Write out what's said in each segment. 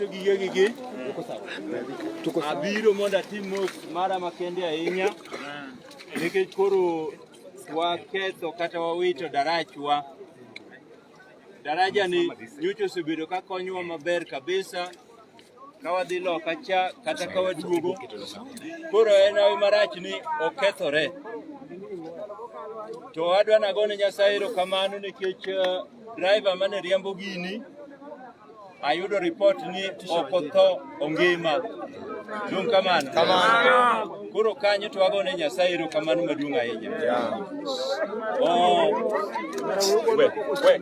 aketo gige abiro mondo atim mara makende ahinya nikech koro waketho kata wawito darachwa. Daraja ni nyocho osebedo ka konyowa maber kabisa ka wadhi loka cha kata ka waduogo. Koro en awi marach ni okethore. To adwa nagone Nyasaye erokamano nikech driver mane riembo gini ayudo report ni okotho ongima. Dung kamano. Koro kanyo to agone Nyasaye erokamano maduong' ahinya.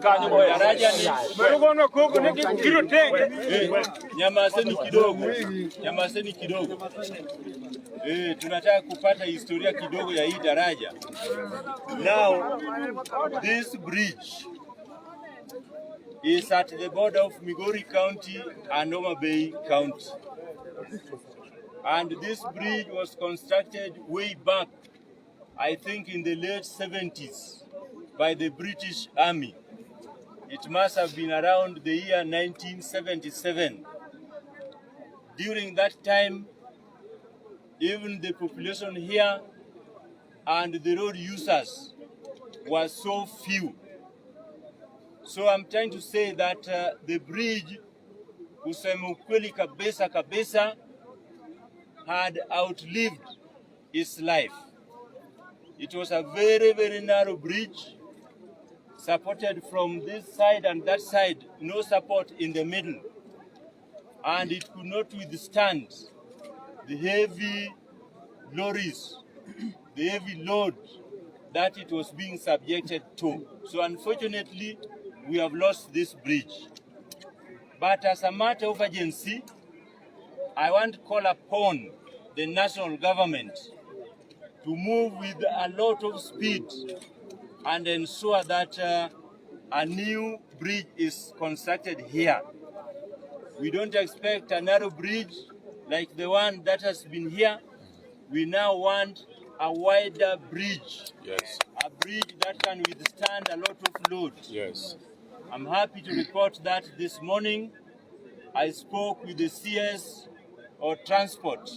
Kanyo boy daraja ni marugono koko ni kilo tenge. Nyamase ni kidogo. Tunataka kupata historia kidogo ya hii daraja. Now this bridge is at the border of Migori County and Homa Bay County. And this bridge was constructed way back, I think in the late 70s, by the British Army. It must have been around the year 1977. During that time, even the population here and the road users were so few. So I'm trying to say that the bridge, kusema ukweli kabisa, had outlived its life. It was a very, very narrow bridge, supported from this side and that side, no support in the middle. And it could not withstand the heavy lorries, the heavy load that it was being subjected to. So unfortunately, we have lost this bridge. But as a matter of urgency, I want to call upon the national government to move with a lot of speed and ensure that a new bridge is constructed here. We don't expect a narrow bridge like the one that has been here. We now want a wider bridge. Yes. A bridge that can withstand a lot of load. Yes. I'm happy to report that this morning I spoke with the CS or Transport,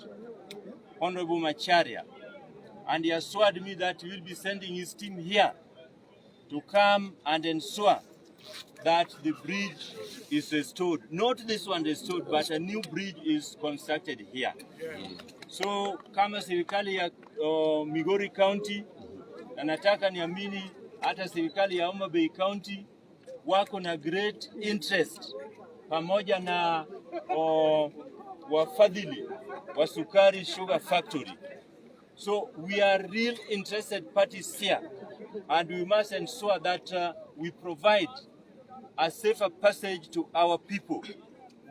Honorable Macharia, and he assured me that he will be sending his team here to come and ensure that the bridge is restored. Not this one restored, but a new bridge is constructed here. So kama serikali ya Migori County, na nataka niamini hata serikali ya Homa Bay County wako na great interest pamoja na wafadhili wa Sukari Sugar Factory. So we are real interested parties here, and we must ensure that we provide a safer passage to our people.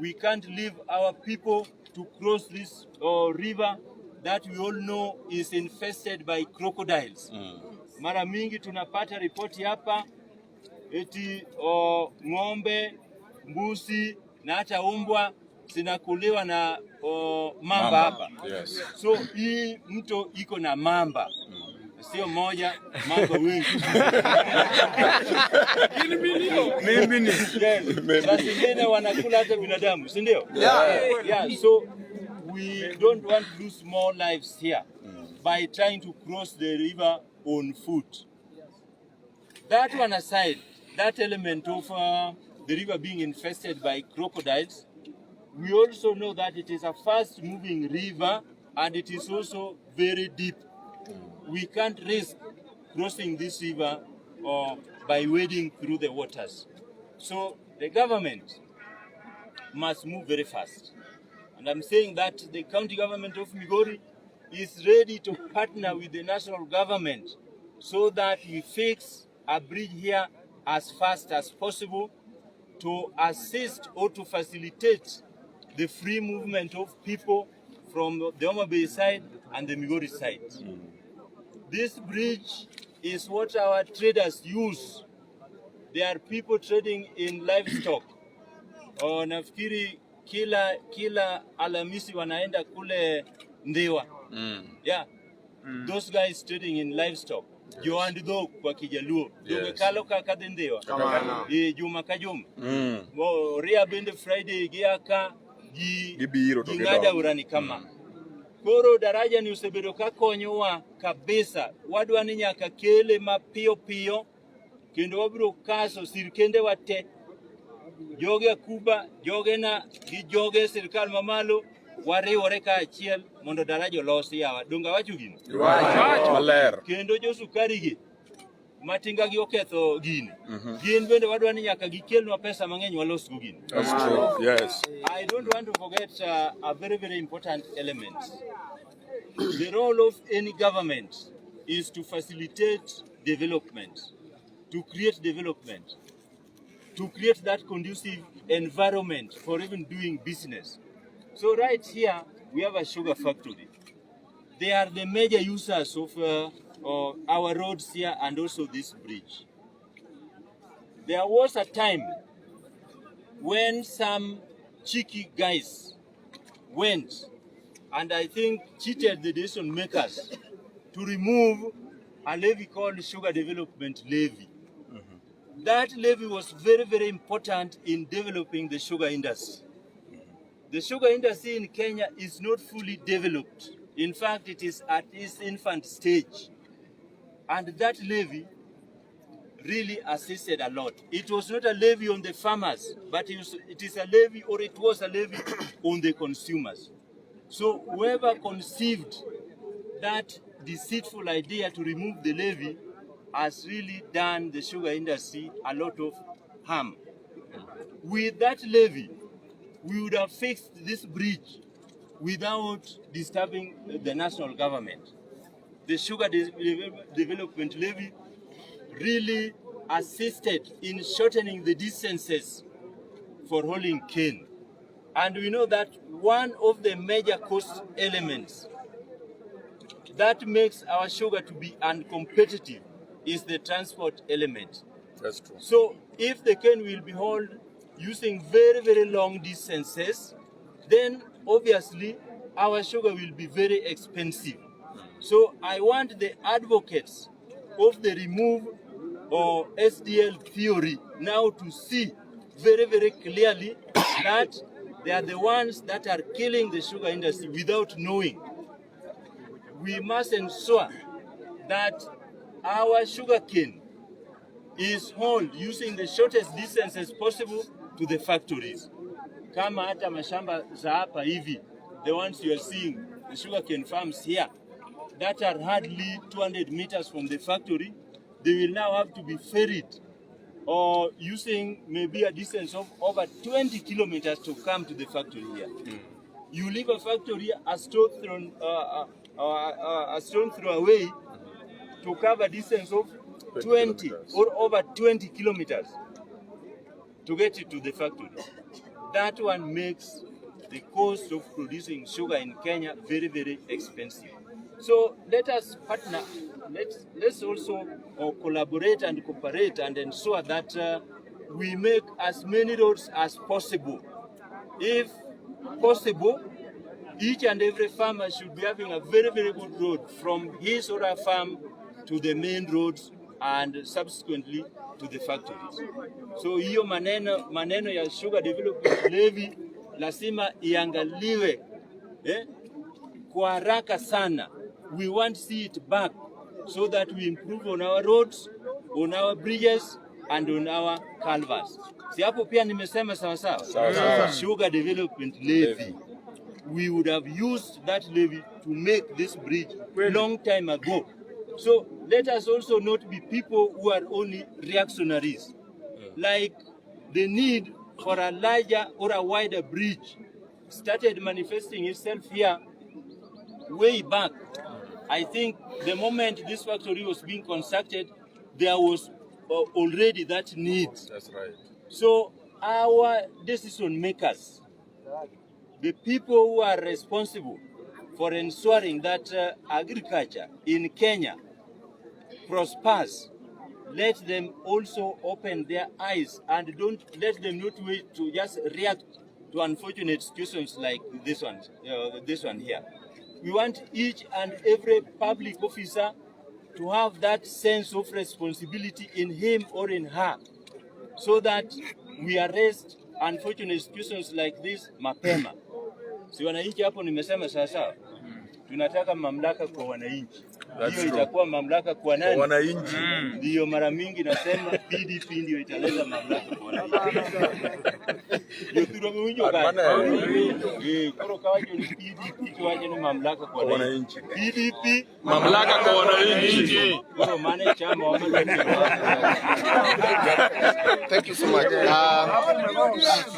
We can't leave our people to cross this river that we all know is infested by crocodiles. Mara mingi tunapata ripoti hapa eti ng'ombe, mbuzi na hata umbwa zinakuliwa na mamba hapa. Yes. So hii mto iko na mamba. Sio moja, mamba wengi. Mimi ni. Basi wengine wanakula hata binadamu, si ndio? Yeah, so we don't want to lose more lives here by trying to cross the river on foot. That one aside, that element of the river being infested by crocodiles, we also know that it is a fast-moving river and it is also very deep. We can't risk crossing this river by wading through the waters. So the government must move very fast. And I'm saying that the county government of Migori is ready to partner with the national government so that we fix a bridge here as fast as possible to assist or to facilitate the free movement of people from the Homa Bay side and the Migori side. This bridge is what our traders use. There are people trading in livestock. Nafikiri kila Alhamisi wanaenda kule Ndiwa. Yeah. Those guys trading in livestock. Joand do kwa Kijaluo. Doge kalo kakade Ndiwa. Juma kajum. Ria bende Friday giaka ging'ada urani kama. Koro daraja ni usebedo ka konyowa kabisa. Wadwa ni nyaka kele mapiyo piyo kendo wabiro kaso sirkende wate joge Kuba, joge na gi joge serikali mamalo wariwore ka achiel mondo daraja losi yawa. Donga wacho gini? Maler. Kendo jo sukari gi matinga gi oketho gini. Gin bende wadwa ni nyaka gikelnwa pesa mang'eny walos go gini. That's true. Yes. I don't want to forget a very, very important element. The role of any government is to facilitate development, to create development, to create that conducive environment for even doing business. So right here, we have a sugar factory. They are the major users of our roads here and also this bridge. There was a time when some cheeky guys went and I think cheated the decision makers to remove a levy called Sugar Development Levy. That levy was very, very important in developing the sugar industry. The sugar industry in Kenya is not fully developed. In fact, it is at its infant stage. And that levy really assisted a lot. It was not a levy on the farmers, but it is a levy, or it was a levy on the consumers. So whoever conceived that deceitful idea to remove the levy has really done the sugar industry a lot of harm. With that levy, we would have fixed this bridge without disturbing the national government. The Sugar Development Levy really assisted in shortening the distances for hauling cane. And we know that one of the major cost elements that makes our sugar to be uncompetitive is the transport element. That's true. So if the cane will be hauled using very, very long distances, then obviously our sugar will be very expensive. So I want the advocates of the remove or SDL theory now to see very, very clearly that they are the ones that are killing the sugar industry without knowing. We must ensure that our sugar cane is hauled using the shortest distances possible to the factories. Kama hata mashamba za hapa hivi, the ones you are seeing, the sugar cane farms here, that are hardly 200 meters from the factory, they will now have to be ferried or using maybe a distance of over 20 kilometers to come to the factory here. You leave a factory a stone throw away to cover a distance of 20 or over 20 kilometers to get it to the factory. That one makes the cost of producing sugar in Kenya very, very expensive. So let us partner, let's also collaborate and cooperate and ensure that we make as many roads as possible. If possible, each and every farmer should be having a very, very good road from his or her farm to the main roads and subsequently to the factories. So hiyo maneno ya Sugar Development Levy lazima iangaliwe kwa haraka sana. We want to see it back so that we improve on our roads, on our bridges, and on our culverts. Si hapo pia nimesema sawa sawa? Sugar Development Levy. We would have used that levy to make this bridge long time ago. So let us also not be people who are only reactionaries. Like the need for a larger or a wider bridge started manifesting itself here way back. I think the moment this factory was being constructed, there was already that need. That's right. So our decision makers, the people who are responsible for ensuring that agriculture in Kenya prospers, let them also open their eyes and don't let them not wait to just react to unfortunate situations like this one here. We want each and every public officer to have that sense of responsibility in him or in her, so that we arrest unfortunate situations like this mapema. Si wananchi hapo nimesema sasa tunataka mamlaka kwa wananchi. Hiyo itakuwa mamlaka kwa nani? Kwa wananchi. Ndio mara mingi nasema PDP ndio italeta mamlaka kwa wananchi. Ndio tunamuinyo gani? Koro kawacho ni PDP kiwaje ni mamlaka kwa wananchi. PDP mamlaka kwa wananchi. Koro maana chama wa Thank you so much.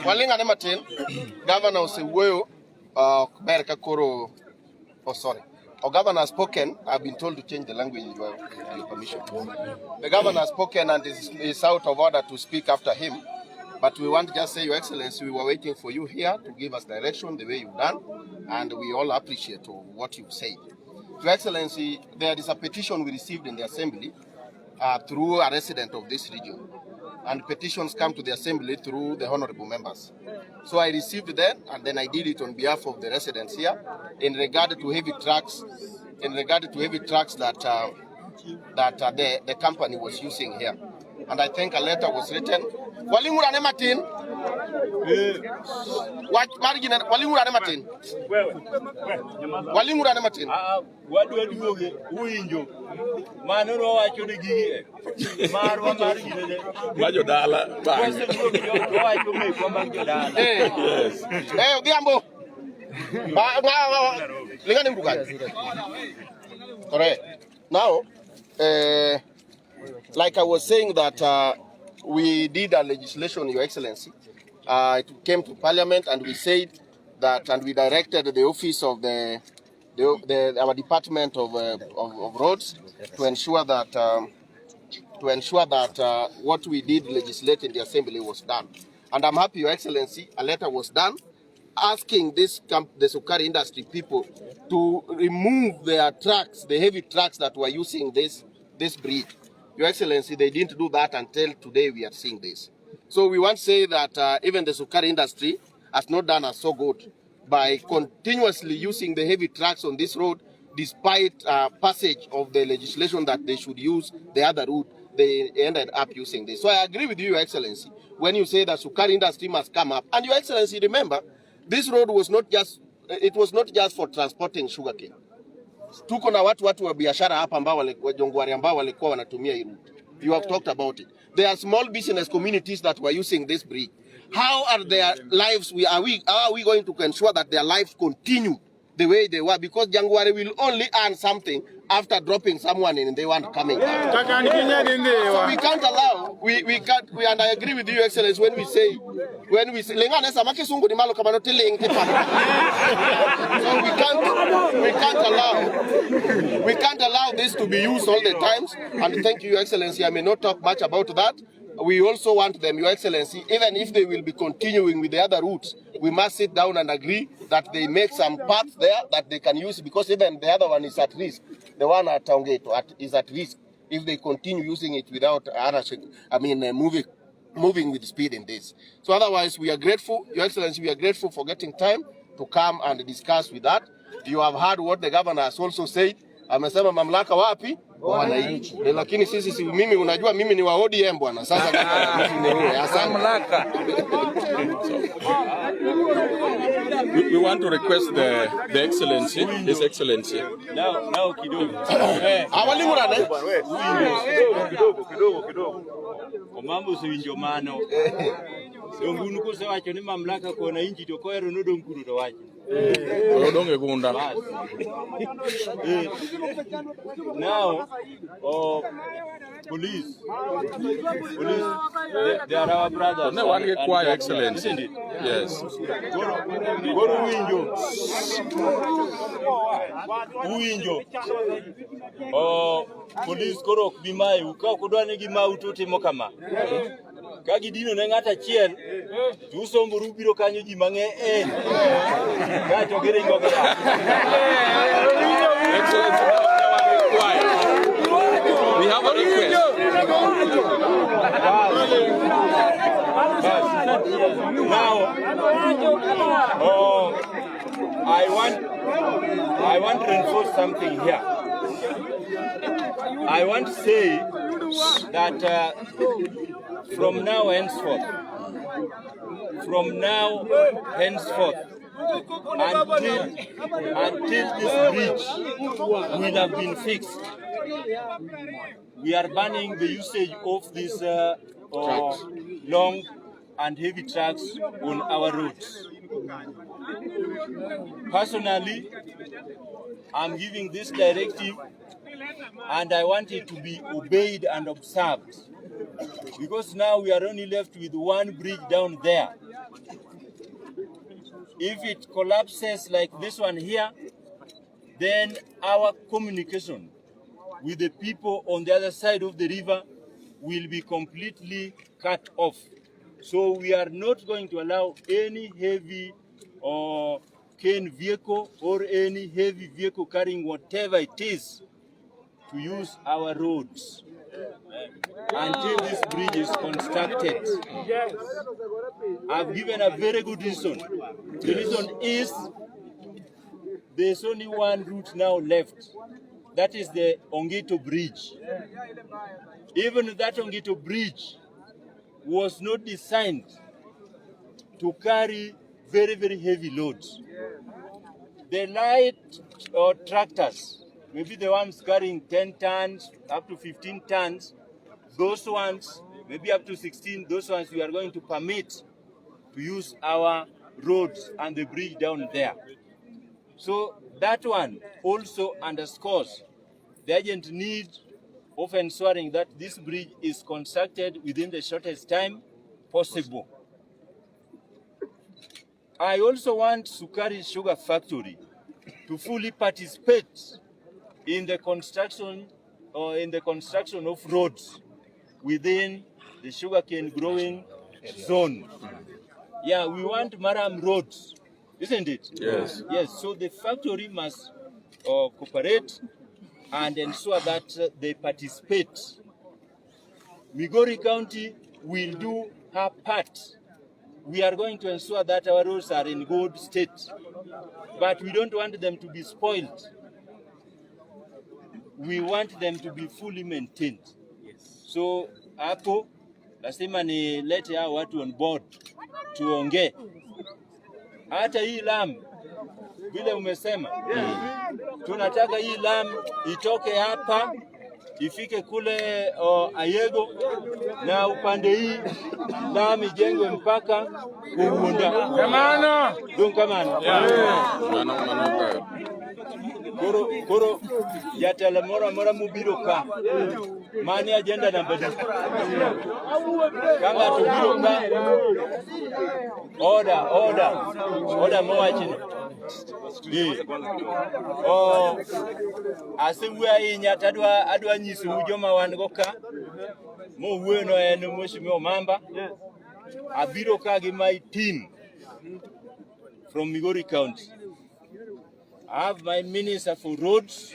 Walinga nematin Governor Osewuoyo Berka Koro. Oh, sorry. Our governor has spoken. I've been told to change the language with your permission. The governor has spoken and is out of order to speak after him. But we want to just say, Your Excellency, we were waiting for you here to give us direction the way you've done. And we all appreciate what you've said. Your Excellency, there is a petition we received in the Assembly through a resident of this region. And petitions come to the Assembly through the honorable members. So I received that, and then I did it on behalf of the residents here in regard to heavy trucks, that the company was using here. And I think a letter was written. Walingura nematin. What margin? Walingura nematin. Walingura nematin. What do you do? Uinjo. Manoro wacho ni gigi. Marwa margin. Majo dala. Wacho me kwa majo dala. Yes. Diambo. Lingani mbuga. Correct. Now, like I was saying that we did a legislation, Your Excellency. It came to Parliament, and we said that, and we directed the office of our Department of Roads to ensure that what we did legislate in the Assembly was done. And I'm happy, Your Excellency, a letter was done asking the Sukari industry people to remove their trucks, the heavy trucks that were using this breed. Your Excellency, they didn't do that until today we are seeing this. So we want to say that even the Sukari industry has not done us so good by continuously using the heavy trucks on this road, despite passage of the legislation that they should use the other route. They ended up using this. So I agree with you, Your Excellency, when you say that Sukari industry must come up. And Your Excellency, remember, this road was not just for transporting sugarcane. Tuko na watu wa biashara hapa ambao wajongwari ambao walikuwa wanatumia hii route. You have talked about it. There are small business communities that were using this bridge. How are their lives? Are we going to ensure that their lives continue the way they were? Because Jangwari will only earn something after dropping someone in and they want coming back. So we can't allow. We can't. And I agree with you, Excellency, when we say. So we can't allow this to be used all the times. And thank you, Your Excellency. I may not talk much about that. We also want them, Your Excellency, even if they will be continuing with the other routes, we must sit down and agree that they make some paths there that they can use, because even the other one is at risk. The one at Taongeto is at risk if they continue using it without moving with speed in this. So otherwise, we are grateful, Your Excellency, we are grateful for getting time to come and discuss with that. You have heard what the governor has also said. Amesema mamlaka wapi? Wananchi. Lakini sisi mimi unajua mimi ni wa ODM bwana. Sasa mamlaka. We want to request the Excellency, His Excellency. Now kidogo. Awalingura ne? Kidogo. Omambo siwinjo mano. Dongunu ko se wacho ni mamlaka ko wananchi to koero no dongunu to wacho. Donge gunda. Now, police, they are our brothers. No one get quiet, Excellency. Isn't it? Yes. Go to Uinjo. Police korok bimai uka kudwani gima utote mokama. Kagi dino ne ngata chiel tu sombo rubiro kanyo ji mange ka to gere go ga. Excellency, quiet. We have a request. Now, I want to reinforce something here. I want to say that from now henceforth, from now henceforth until this bridge will have been fixed, we are banning the usage of these long and heavy trucks on our roads. Personally, I'm giving this directive and I want it to be obeyed and observed, because now we are only left with one bridge down there. If it collapses like this one here, then our communication with the people on the other side of the river will be completely cut off. So we are not going to allow any heavy cane vehicle or any heavy vehicle carrying whatever it is to use our roads until this bridge is constructed. I've given a very good reason. The reason is there's only one route now left. That is the Ongeto Bridge. Even that Ongeto Bridge was not designed to carry very, very heavy loads. The light tractors, maybe the ones carrying 10 tons, up to 15 tons, those ones, maybe up to 16, those ones we are going to permit to use our roads and the bridge down there. So that one also underscores the urgent need of ensuring that this bridge is constructed within the shortest time possible. I also want Sukari Sugar Factory to fully participate in the construction of roads within the sugarcane growing zone. Yeah, we want Maram roads, isn't it? Yes. Yes, so the factory must cooperate and ensure that they participate. Migori County will do her part. We are going to ensure that our roads are in good state, but we don't want them to be spoiled. We want them to be fully maintained. Yes. So hapo lazima nilete hao watu on board tuongee. Hata hii lam vile umesema, tunataka hii lam itoke hapa ifike kule Ayego, na upande hii lam ijengwe mpaka Kuhunda. Kamano. Don kamano. Koro yatala mora mubiro ka. Mani agenda number 2. Kama tubiro ka. Order mo wachini. Asiwe inyatadwa adwa nyisi ujoma wangoka. Mo weno eno mheshimiwa Mamba. Abiro ka gi my team from Migori County. I have my Minister for Roads,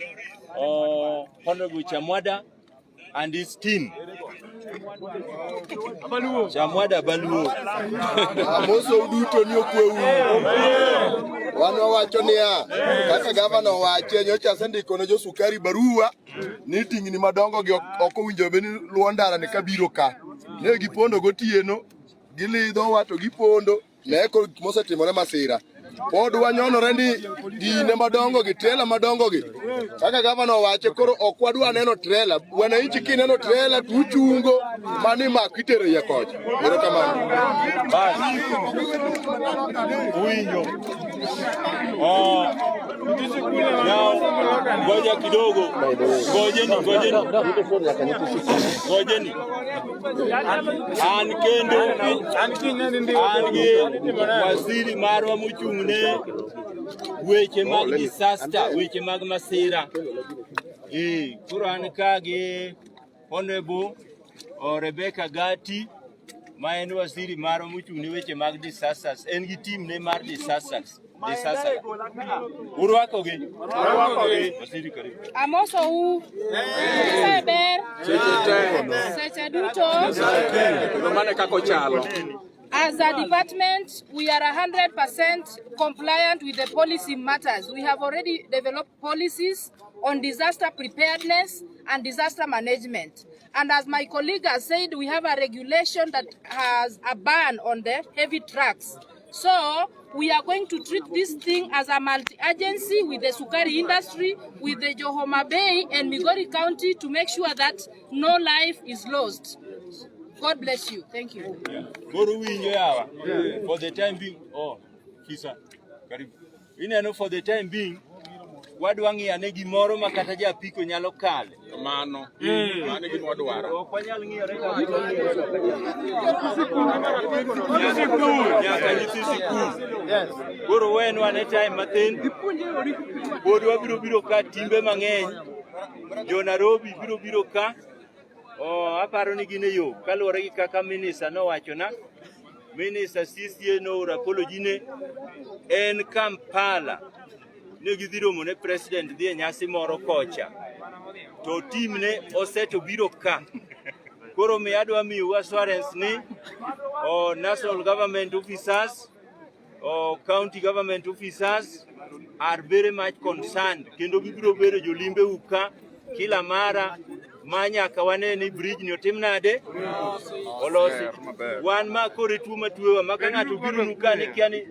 Honorable Chamwada, and his team. Chamwada Baluo. Amoso duto ni okwewu. Wano wacho niya, kaka gavana wache nyocha sendiko ne jo Sukari barua ni tingni madongo gi ok owinjo be ni luondara ne kabiro ka. Ne gipondo gotieno, gilidho wato gipondo, ne ko mosetimore masira. Pod wanyonore ni dine madongo gi trela madongo gi. Kaka gavana wache koro ok wadwa neno trela. Wananchi kineno trela tuchungo mani makitere ya kocha. Ero kamano. Basi. Uinyo. Now, ngoja kidogo. Ngojeni. Ange waziri marwa muchungne weche mag disaster, weche mag masira. Kuran kage Honorable Rebecca Gati, ma en waziri marwa muchungne weche mag disasters. En gi team ne mar disasters. Amoso Seche duto. As a department, we are 100% compliant with the policy matters. We have already developed policies on disaster preparedness and disaster management. And as my colleague has said, we have a regulation that has a ban on the heavy trucks. So we are going to treat this thing as a multi-agency with the sukari industry, with the Johoma Bay and Migori County to make sure that no life is lost. God bless you. Thank you. For the time being, for the time being, wadwangi anegi moro makata ja piko nyalo kale. Mano gi modwaro. Okwanyal ngiyore nyaka nyithi sikul. Yes. Goro wen wane time mathin. Pod wabiro ka timbe mang'eny. Jo Nairobi biro ka. Aparo ni gine yo kaluwore gi kaka minister nowachona. Minister CCA no apology ne en Kampala. Ne gidhiromo ne president dhi nyasi moro kocha. To team ne oseto biro ka. Koro mi adwa miyo assurance ni national government officers or county government officers are very much concerned. Kendo gibiro bedo jolimbe uka kila mara manya kawane ni bridge ni otimnade olosi. Wan ma kore tuoma tuwewa maka ng'ato biro nuka ni kia ni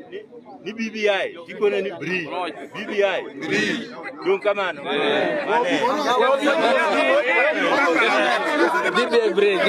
BBI tikone ni bridge BBI bridge don kamano mane BBI bridge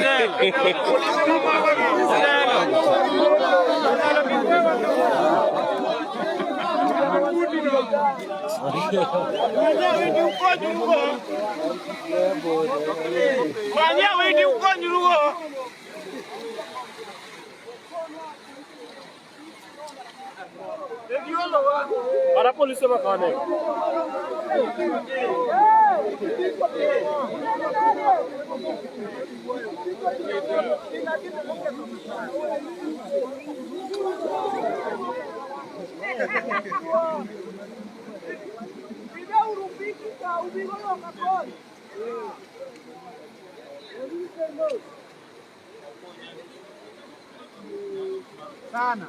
para polisi makane sana.